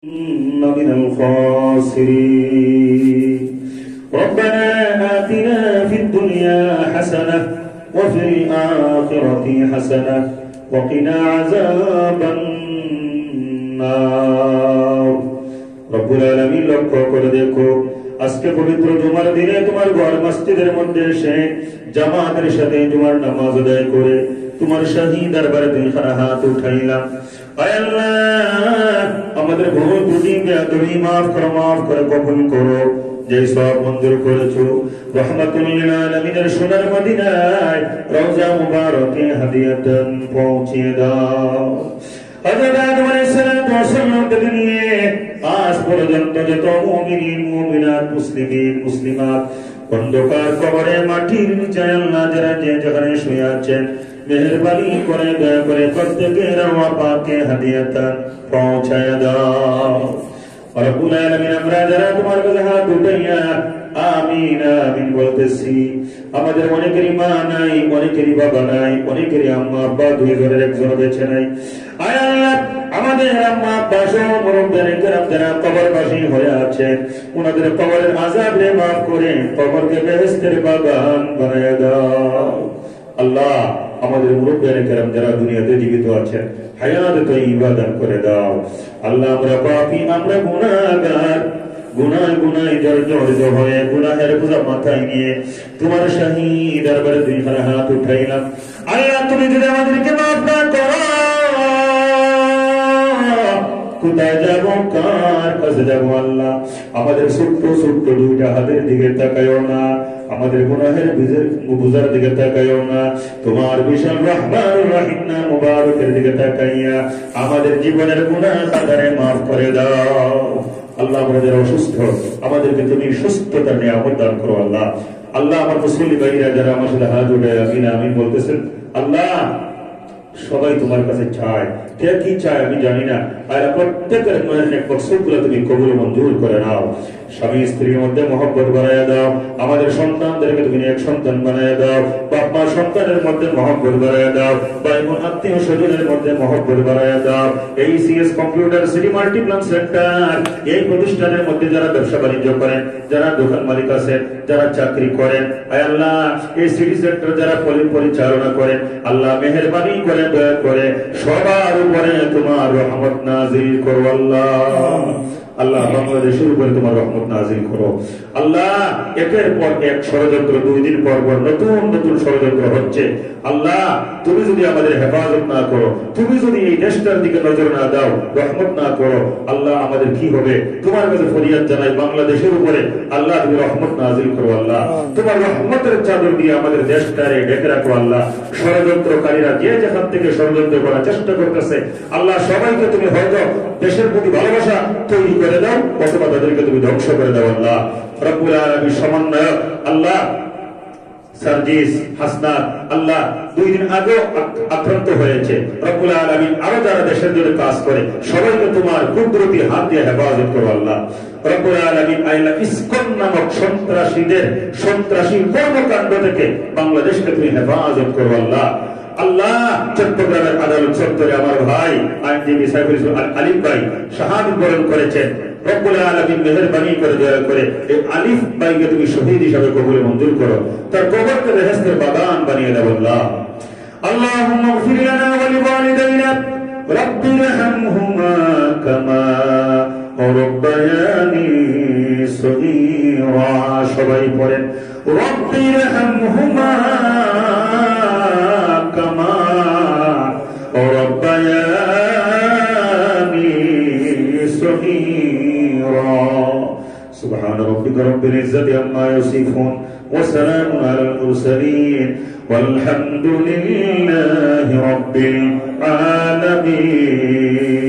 من الخاسرين ربنا آتنا في الدنيا حسنة وفي الآخرة حسنة وقنا عذاب النار رب العالمين লক্ষ্য করে দেখো আজকে পবিত্র জুমার দিনে তোমার ঘর মসজিদের মধ্যে এসে জামাতের সাথে জুমার নামাজ আদায় করে তোমার শাহী দরবারে দুই খানা হাত উঠাইলাম। আয় আল্লাহ, আমাদের ভুল ত্রুটি বেয়াদবি মাফ করে কবুল করো। যে সব মঞ্জুর করেছো রহমাতুল লিল আলামিনের সোনার মদিনায় রওজা মুবারকে হাদিয়াতান পৌঁছিয়ে দাও। হযরত আদম আলাইহিস সালাম থেকে নিয়ে আজ পর্যন্ত যত মুমিন মুমিনাত মুসলিমাত অন্ধকার কবরে মাটির নিচে আল্লাহ যারা যে যেখানে শুয়ে আছেন মেহেরবানি করে দয়া করে প্রত্যেকের রওয়া পাকে হাদিয়াতান পৌঁছায় দাও। রব্বুল আলামিন, আমরা যারা তোমার কাছে হাত উঠাইয়া আমিন আমিন বলতেছি, আমাদের অনেকেরই মা নাই, অনেকেরই বাবা নাই, অনেকেরই আম্মা আব্বা দুই ঘরের একজন বেঁচে নাই। আয় আল্লাহ, আমাদের আম্মা আব্বা সহ মুরব্বিয়ানে কেরাম যারা কবরবাসী হয়ে আছেন ওনাদের কবরের আযাবরে মাফ করে কবরকে বেহেশতের বাগান বানায়া দাও। আল্লাহ, আমাদের মুরব্বিয়ানে কেরাম যারা দুনিয়াতে জীবিত আছেন হায়াত তয়্যিবা দান করে দাও। আল্লাহ, আমরা পাপী, আমরা গুনাহগার, গুনায় জর্জরিত হয়ে গুনাহের বোঝা মাথায় নিয়ে তোমার শাহী দরবারে দুই খানা হাত উঠাইলাম। আল্লাহ, তুমি যদি আমাদেরকে মাফ না করো কোথায় যাবো, কার কাছে যাবো? আল্লাহ, আমাদের ছোট্ট ছোট্ট দুইটা হাতের দিকে তাকায়ও না, আমাদের গুনাহের বুঝার দিকে তাকাইও না, তোমার বিশাল রহমানুর রহিম নাম মুবারকের দিকে তাকাইয়া আমাদের জীবনের গুনাহ খাতারে মাফ করে দাও। আল্লাহ, আমরা যারা অসুস্থ আমাদেরকে তুমি সুস্থতা নিয়ামত দান করো। আল্লাহ, আমার মুসলিম ভাইরা যারা আমার সাথে হাত উঠায় আমিন আমিন বলতেছেন, আল্লাহ সবাই তোমার কাছে চায়, কে কি চায় আমি জানি না, আর প্রত্যেকের মনের মকসুদগুলো তুমি কবুল মঞ্জুর করে নাও। স্বামী স্ত্রীর মধ্যে মহব্বত বাড়াইয়া দাও, আমাদের সন্তানদেরকে তুমি এক সন্তান বানাইয়া দাও, বাপ মা সন্তানের মধ্যে মহব্বত বাড়াইয়া দাও, ভাই বোন আত্মীয় স্বজনের মধ্যে মহব্বত বাড়াইয়া দাও। এই CS computer city Multiplan centre এই প্রতিষ্ঠানের মধ্যে যারা ব্যবসা বাণিজ্য করেন, যারা দোকান মালিক আছেন, যারা চাকরি করেন, আয় আল্লাহ এই সিটি সেন্টার যারা পরিচালনা করেন, আল্লাহ মেহেরবানি করে দয়া করে সবার উপরে তোমার রহমত নাযিল করো। আল্লাহ, বাংলাদেশের উপরে তোমার রহমত নাযিল করো। আল্লাহ, একের পর এক ষড়যন্ত্র, দুই দিন পর পর নতুন নতুন ষড়যন্ত্র হচ্ছে। আল্লাহ, তুমি যদি আমাদের হেফাজত না করো, তুমি যদি এই দেশটার দিকে নজর না দাও, রহমত না করো, আল্লাহ আমাদের কি হবে? তোমার কাছে ফরিয়াদ জানাই বাংলাদেশের উপরে, আল্লাহ তুমি রহমত নাযিল করো। আল্লাহ, তোমার রহমতের চাদর দিয়ে আমাদের দেশটারে ঢেকে রাখো। আল্লাহ, ষড়যন্ত্রকারীরা যে যেখান থেকে ষড়যন্ত্র করার চেষ্টা করতেছে, আল্লাহ সবাইকে তুমি হয়তো দেশের প্রতি ভালোবাসা তৈরি করে দাও অথবা তাদেরকে তুমি ধ্বংস করে দাও। আল্লাহ রব্বুল আলামিন সমন্বয়ক আল্লাহ সার্জিস হাসনাত আল্লাহ 2 দিন আগে আক্রান্ত হয়েছে। রব্বুল আলামিন আরো যারা দেশের জন্য কাজ করে সবাইকে তোমার কুদরতি হাত দিয়ে হেফাজত করো। আল্লাহ রব্বুল আলামিন আইলা ইসকন নামক সন্ত্রাসী কর্মকাণ্ড থেকে বাংলাদেশকে তুমি হেফাজত করো। আল্লাহ চট্টগ্রামের আদালত চত্বরে আমার ভাই আইনজীবী সাইফুল ইসলাম আলিফ ভাই শাহাদাত বরণ করেছেন। রব্বুল আলামিন মেহেরবানি করে দয়া করে এই আলিফ ভাইকে তুমি শহীদ হিসেবে কবুল মঞ্জুর করো, তার কবরকে বেহেশতের বাগান বানিয়ে দাও। আল্লাহুম্মা ইগফির লানা ওয়া লিওয়ালিদাইনা রাব্বিরহামহুমা কামা রাব্বায়ানি সগীরা। সবাই পড়েন রাব্বিরহামহুমা কামা রাব্বায়ানি সগীরা। সুবহান রাব্বিকা রাব্বিল ইজ্জাতি আম্মা ইয়াসিফুন ওয়া সালামুন আলাল মুরসালিন ওয়ালহামদুলিল্লাহি রাব্বিল আলামিন।